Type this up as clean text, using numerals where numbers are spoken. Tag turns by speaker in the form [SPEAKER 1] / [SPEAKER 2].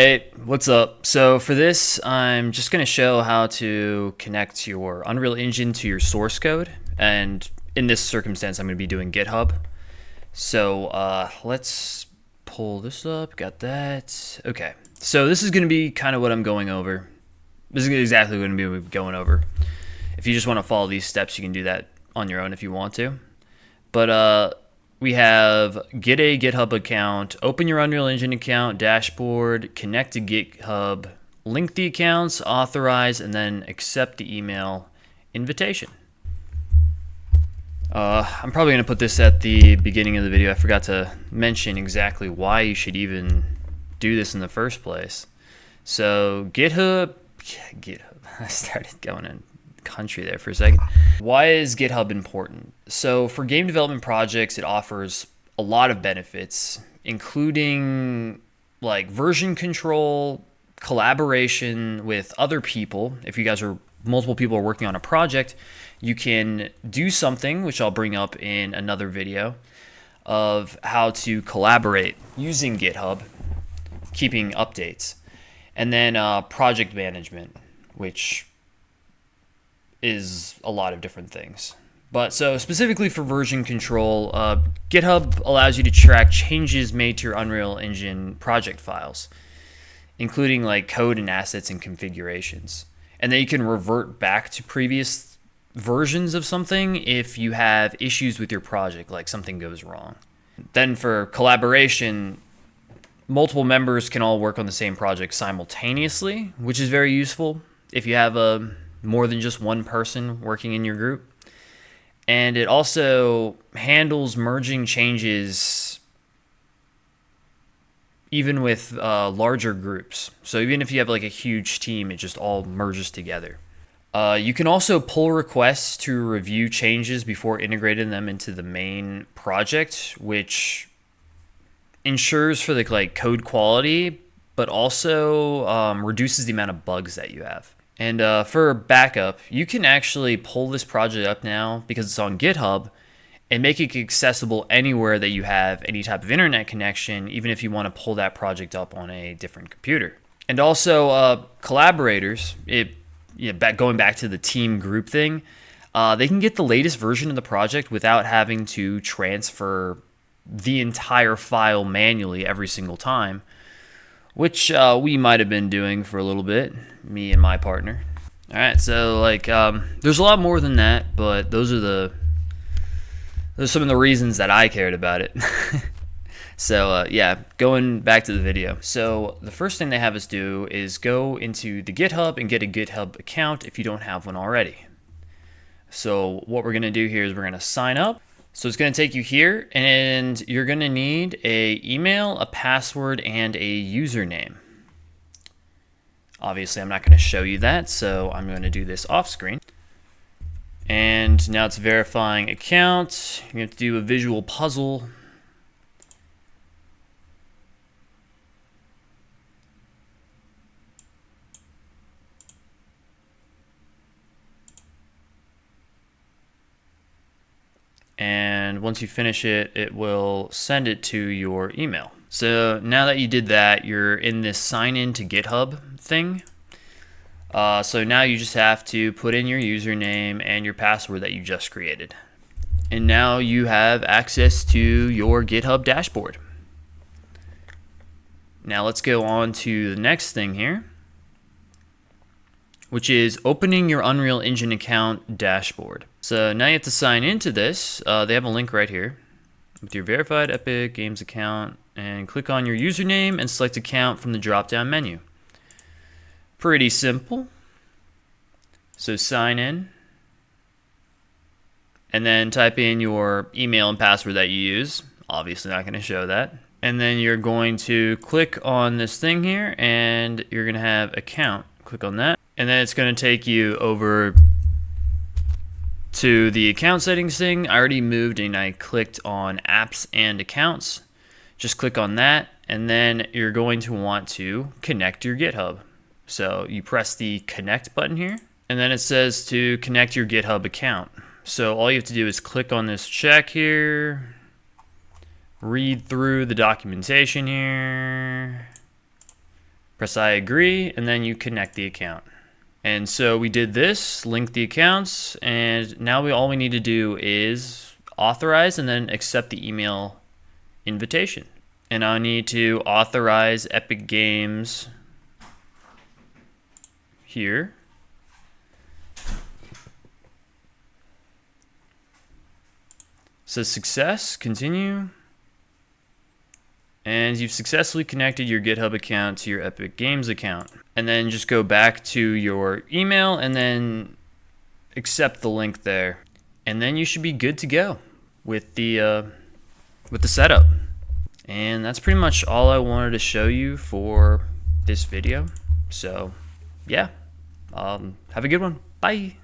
[SPEAKER 1] Hey, what's up? So for this, I'm just going to show how to connect your Unreal Engine to your source code. And in this circumstance, I'm going to be doing GitHub. So let's pull this up. Got that. Okay. So this is going to be kind of what I'm going over. This is exactly what I'm going to be going over. If you just want to follow these steps, you can do that on your own if you want to. But we have get a GitHub account, open your Unreal Engine account, dashboard, connect to GitHub, link the accounts, authorize, and then accept the email invitation. I'm probably going to put this at the beginning of the video. I forgot to mention exactly why you should even do this in the first place. So GitHub, I started going in country there for a second. Why is GitHub important? So for game development projects, it offers a lot of benefits, including like version control, collaboration with other people. If you guys are multiple people are working on a project, you can do something, which I'll bring up in another video, of how to collaborate using GitHub, keeping updates, and then project management, which is a lot of different things. But so specifically for version control, GitHub allows you to track changes made to your Unreal Engine project files, including like code and assets and configurations. And then you can revert back to previous versions of something if you have issues with your project, like something goes wrong. Then for collaboration, multiple members can all work on the same project simultaneously, which is very useful if you have more than just one person working in your group. And it also handles merging changes even with larger groups. So even if you have like a huge team, it just all merges together. You can also pull requests to review changes before integrating them into the main project, which ensures for the like code quality, but also reduces the amount of bugs that you have. And for backup, you can actually pull this project up now because it's on GitHub and make it accessible anywhere that you have any type of internet connection, even if you want to pull that project up on a different computer. And also collaborators, going back to the team group thing, they can get the latest version of the project without having to transfer the entire file manually every single time, which we might have been doing for a little bit, me and my partner. All right, so like there's a lot more than that, but those are some of the reasons that I cared about it. So yeah, going back to the video. So the first thing they have us do is go into the GitHub and get a GitHub account if you don't have one already. So what we're gonna do here is we're gonna sign up. So it's going to take you here, and you're going to need an email, a password, and a username. Obviously, I'm not going to show you that, so I'm going to do this off screen. And now it's verifying account. You have to do a visual puzzle. And once you finish it, it will send it to your email. So now that you did that, you're in this sign in to GitHub thing. So now you just have to put in your username and your password that you just created. And now you have access to your GitHub dashboard. Now let's go on to the next thing here, which is opening your Unreal Engine account dashboard. So now you have to sign into this. They have a link right here with your verified Epic Games account, and click on your username and select account from the drop-down menu. Pretty simple. So sign in, and then type in your email and password that you use. Obviously not going to show that. And then you're going to click on this thing here, and you're going to have account. Click on that, and then it's going to take you over to the account settings thing. I already moved and I clicked on apps and accounts. Just click on that, and then you're going to want to connect your GitHub. So you press the connect button here, and then it says to connect your GitHub account. So all you have to do is click on this check here, read through the documentation here, Press I agree, and then you connect the account. And so we did this, link the accounts, and now all we need to do is authorize and then accept the email invitation. And I need to authorize Epic Games here. Says success, continue. And you've successfully connected your GitHub account to your Epic Games account. And then just go back to your email and then accept the link there. And then you should be good to go with the setup. And that's pretty much all I wanted to show you for this video. So yeah, have a good one. Bye.